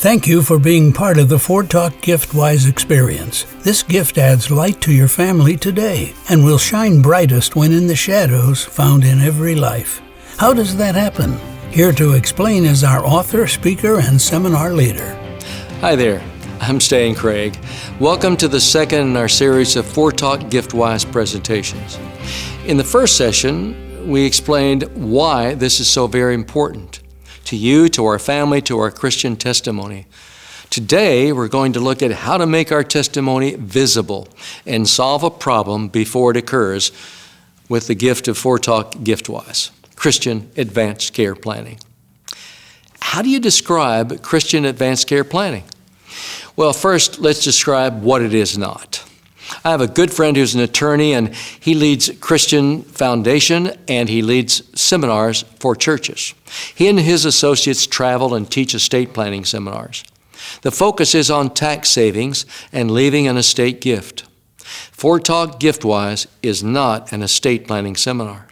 Thank you for being part of the Fort Talk GiftWise experience. This gift adds light to your family today and will shine brightest when in the shadows found in every life. How does that happen? Here to explain is our author, speaker, and seminar leader. Hi there, I'm Stan Craig. Welcome to the second in our series of Fort Talk GiftWise presentations. In the first session, we explained why this is so very important to you, to our family, to our Christian testimony. Today, we're going to look at how to make our testimony visible and solve a problem before it occurs with the gift of Fort Talk GiftWise, Christian Advanced Care Planning. How do you describe Christian Advanced Care Planning? Well, first, let's describe what it is not. I have a good friend who's an attorney, and he leads Christian Foundation, and he leads seminars for churches. He and his associates travel and teach estate planning seminars. The focus is on tax savings and leaving an estate gift. Fort Talk GiftWise is not an estate planning seminar.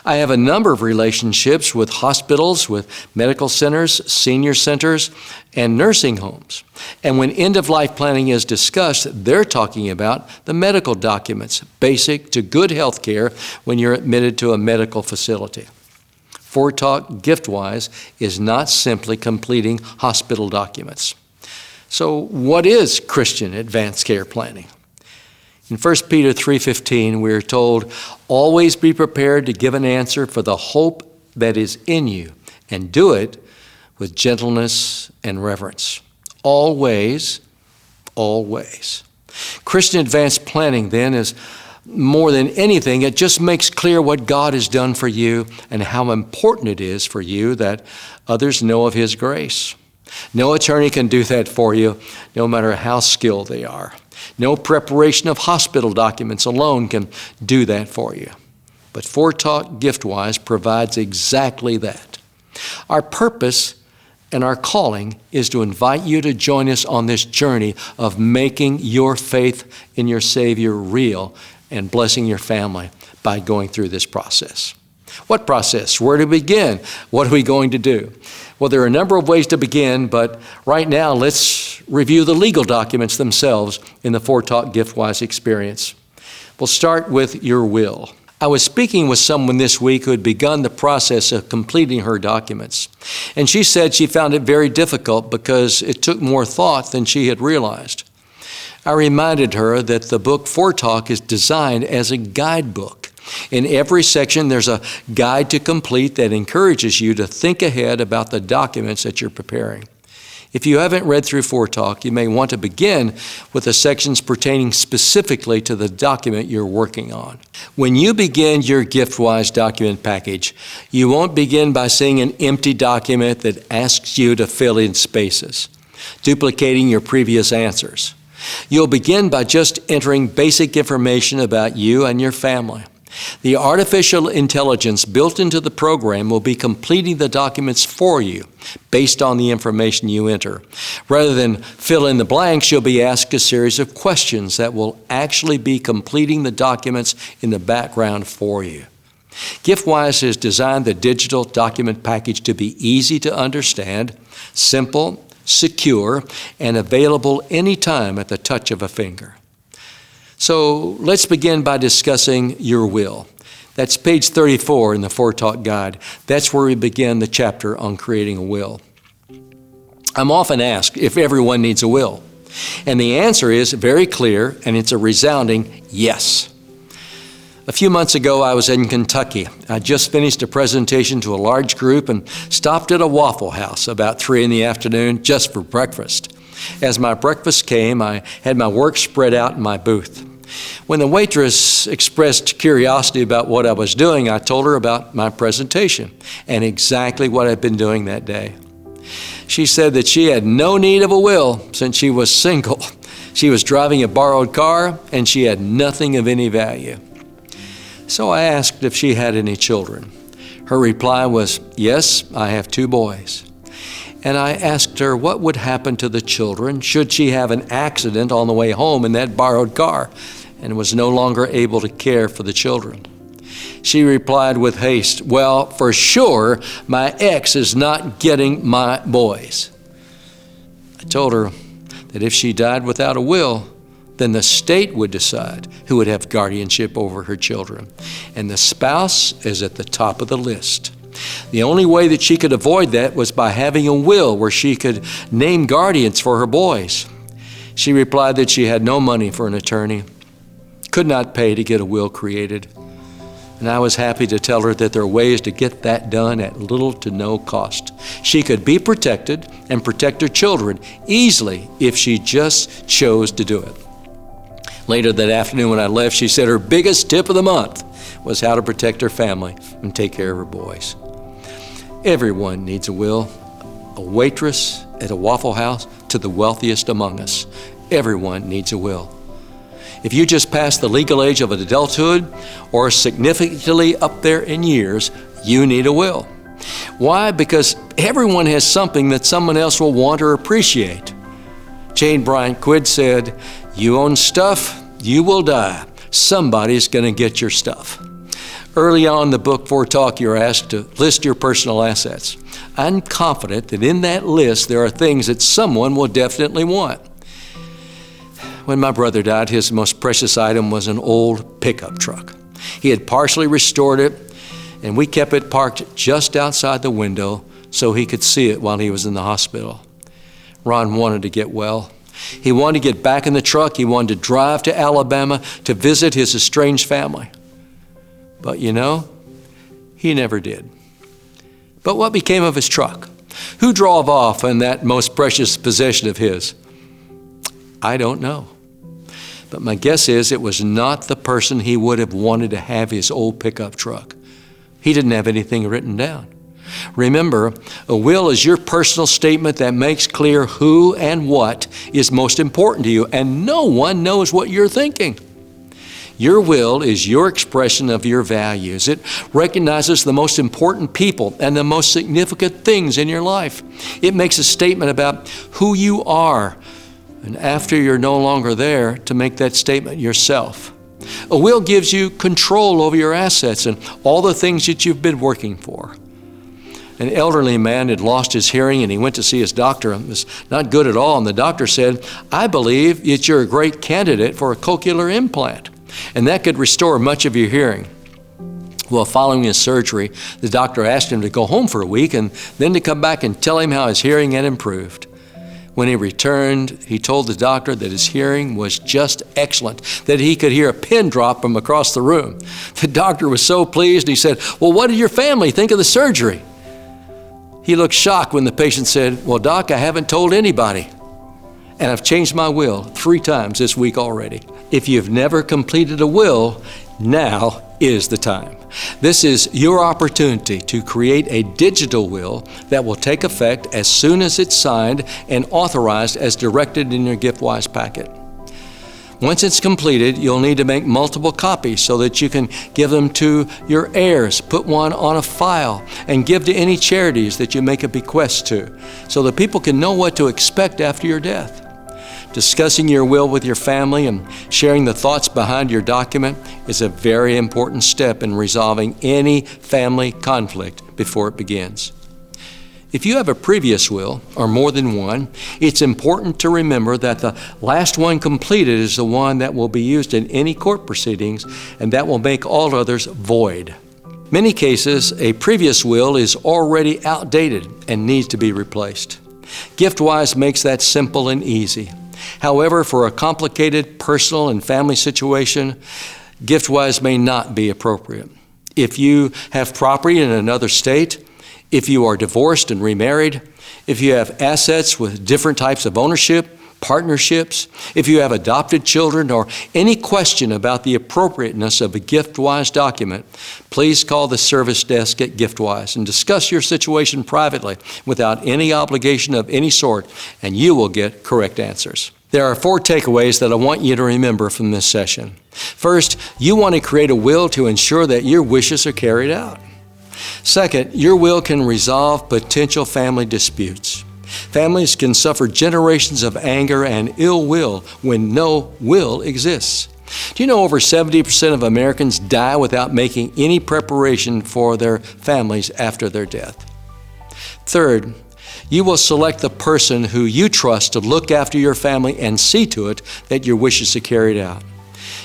I have a number of relationships with hospitals, with medical centers, senior centers, and nursing homes. And when end-of-life planning is discussed, they're talking about the medical documents, basic to good health care when you're admitted to a medical facility. Fort Talk GiftWise is not simply completing hospital documents. So what is Christian Advanced Care Planning? In 1 Peter 3:15, we are told, always be prepared to give an answer for the hope that is in you, and do it with gentleness and reverence. Always, always. Christian advanced planning, then, is more than anything, it just makes clear what God has done for you and how important it is for you that others know of His grace. No attorney can do that for you, no matter how skilled they are. No preparation of hospital documents alone can do that for you. But Fort Talk GiftWise provides exactly that. Our purpose and our calling is to invite you to join us on this journey of making your faith in your Savior real and blessing your family by going through this process. What process? Where to begin? What are we going to do? Well, there are a number of ways to begin, but right now let's review the legal documents themselves in the Fort Talk GiftWise experience. We'll start with your will. I was speaking with someone this week who had begun the process of completing her documents, and she said she found it very difficult because it took more thought than she had realized. I reminded her that the book Fort Talk is designed as a guidebook. In every section, there's a guide to complete that encourages you to think ahead about the documents that you're preparing. If you haven't read through Fort Talk, you may want to begin with the sections pertaining specifically to the document you're working on. When you begin your GiftWise document package, you won't begin by seeing an empty document that asks you to fill in spaces, duplicating your previous answers. You'll begin by just entering basic information about you and your family. The artificial intelligence built into the program will be completing the documents for you based on the information you enter. Rather than fill in the blanks, you'll be asked a series of questions that will actually be completing the documents in the background for you. GiftWise has designed the digital document package to be easy to understand, simple, secure, and available anytime at the touch of a finger. So let's begin by discussing your will. That's page 34 in the Fort Talk Guide. That's where we begin the chapter on creating a will. I'm often asked if everyone needs a will. And the answer is very clear, and it's a resounding yes. A few months ago, I was in Kentucky. I just finished a presentation to a large group and stopped at a Waffle House about 3 in the afternoon just for breakfast. As my breakfast came, I had my work spread out in my booth. When the waitress expressed curiosity about what I was doing, I told her about my presentation and exactly what I'd been doing that day. She said that she had no need of a will since she was single. She was driving a borrowed car and she had nothing of any value. So I asked if she had any children. Her reply was, yes, I have 2 boys. And I asked her what would happen to the children should she have an accident on the way home in that borrowed car and was no longer able to care for the children. She replied with haste, well, for sure, my ex is not getting my boys. I told her that if she died without a will, then the state would decide who would have guardianship over her children. And the spouse is at the top of the list. The only way that she could avoid that was by having a will where she could name guardians for her boys. She replied that she had no money for an attorney, could not pay to get a will created. And I was happy to tell her that there are ways to get that done at little to no cost. She could be protected and protect her children easily if she just chose to do it. Later that afternoon when I left, she said her biggest tip of the month was how to protect her family and take care of her boys. Everyone needs a will, a waitress at a Waffle House to the wealthiest among us. Everyone needs a will. If you just passed the legal age of adulthood or are significantly up there in years, you need a will. Why? Because everyone has something that someone else will want or appreciate. Jane Bryant Quid said, "You own stuff, you will die. Somebody's going to get your stuff." Early on in the book, For Talk, you're asked to list your personal assets. I'm confident that in that list there are things that someone will definitely want. When my brother died, his most precious item was an old pickup truck. He had partially restored it, and we kept it parked just outside the window so he could see it while he was in the hospital. Ron wanted to get well. He wanted to get back in the truck. He wanted to drive to Alabama to visit his estranged family. But you know, he never did. But what became of his truck? Who drove off in that most precious possession of his? I don't know. But my guess is it was not the person he would have wanted to have his old pickup truck. He didn't have anything written down. Remember, a will is your personal statement that makes clear who and what is most important to you, and no one knows what you're thinking. Your will is your expression of your values. It recognizes the most important people and the most significant things in your life. It makes a statement about who you are, and after you're no longer there, to make that statement yourself. A will gives you control over your assets and all the things that you've been working for. An elderly man had lost his hearing and he went to see his doctor. It was not good at all, and the doctor said, "I believe that you're a great candidate for a cochlear implant, and that could restore much of your hearing." Well, following his surgery, the doctor asked him to go home for a week and then to come back and tell him how his hearing had improved. When he returned, he told the doctor that his hearing was just excellent, that he could hear a pin drop from across the room. The doctor was so pleased, he said, "Well, what did your family think of the surgery?" He looked shocked when the patient said, "Well, Doc, I haven't told anybody, and I've changed my will 3 times this week already." If you've never completed a will, now is the time. This is your opportunity to create a digital will that will take effect as soon as it's signed and authorized as directed in your GiftWise packet. Once it's completed, you'll need to make multiple copies so that you can give them to your heirs, put one on a file, and give to any charities that you make a bequest to, so that people can know what to expect after your death. Discussing your will with your family and sharing the thoughts behind your document is a very important step in resolving any family conflict before it begins. If you have a previous will, or more than one, it's important to remember that the last one completed is the one that will be used in any court proceedings, and that will make all others void. Many cases, a previous will is already outdated and needs to be replaced. GiftWise makes that simple and easy. However, for a complicated personal and family situation, GiftWise may not be appropriate. If you have property in another state, if you are divorced and remarried, if you have assets with different types of ownership, partnerships, if you have adopted children, or any question about the appropriateness of a GiftWise document, please call the service desk at GiftWise and discuss your situation privately without any obligation of any sort, and you will get correct answers. There are 4 takeaways that I want you to remember from this session. First, you want to create a will to ensure that your wishes are carried out. Second, your will can resolve potential family disputes. Families can suffer generations of anger and ill will when no will exists. Do you know over 70% of Americans die without making any preparation for their families after their death? Third, You will select the person who you trust to look after your family and see to it that your wishes are carried out.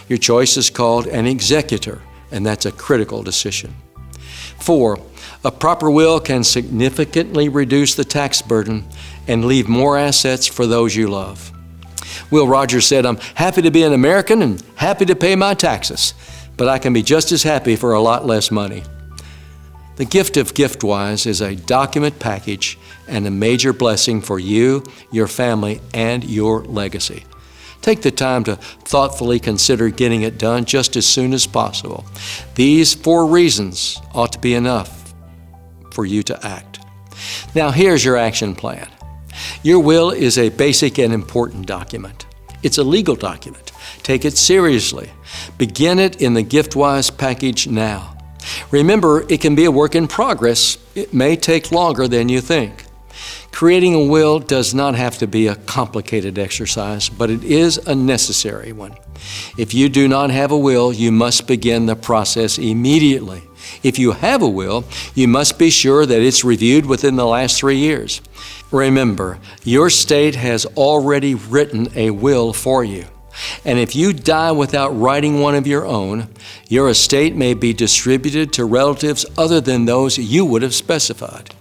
Your choice is called an executor, and that's a critical decision. 4, a proper will can significantly reduce the tax burden and leave more assets for those you love. Will Rogers said, "I'm happy to be an American and happy to pay my taxes, but I can be just as happy for a lot less money." The gift of GiftWise is a document package and a major blessing for you, your family, and your legacy. Take the time to thoughtfully consider getting it done just as soon as possible. These 4 reasons ought to be enough for you to act. Now here's your action plan. Your will is a basic and important document. It's a legal document. Take it seriously. Begin it in the GiftWise package now. Remember, it can be a work in progress. It may take longer than you think. Creating a will does not have to be a complicated exercise, but it is a necessary one. If you do not have a will, you must begin the process immediately. If you have a will, you must be sure that it's reviewed within the last 3 years. Remember, your state has already written a will for you. And if you die without writing one of your own, your estate may be distributed to relatives other than those you would have specified.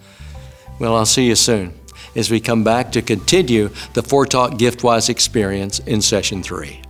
Well, I'll see you soon as we come back to continue the 4Talk GiftWise experience in Session 3.